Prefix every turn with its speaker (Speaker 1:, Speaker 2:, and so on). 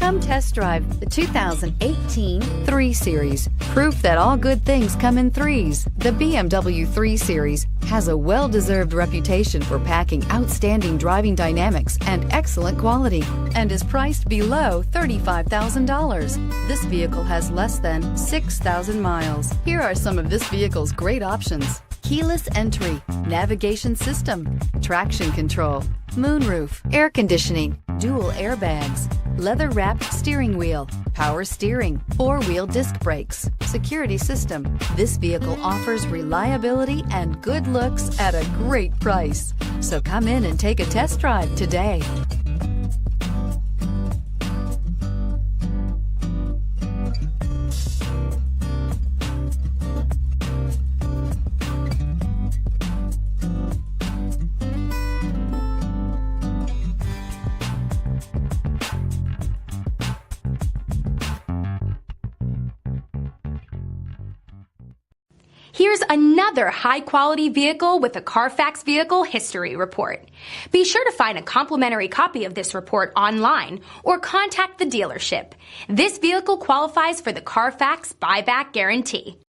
Speaker 1: Come test drive the 2018 3 Series. Proof that all good things come in threes. The BMW 3 Series has a well-deserved reputation for packing outstanding driving dynamics and excellent quality, and is priced below $35,000. This vehicle has less than 6,000 miles. Here are some of this vehicle's great options: keyless entry, navigation system, traction control, moonroof, air conditioning, dual airbags, leather-wrapped steering wheel, power steering, 4-wheel disc brakes, security system. This vehicle offers reliability and good looks at a great price. So come in and take a test drive today.
Speaker 2: Here's another high-quality vehicle with a Carfax Vehicle History Report. Be sure to find a complimentary copy of this report online or contact the dealership. This vehicle qualifies for the Carfax Buyback Guarantee.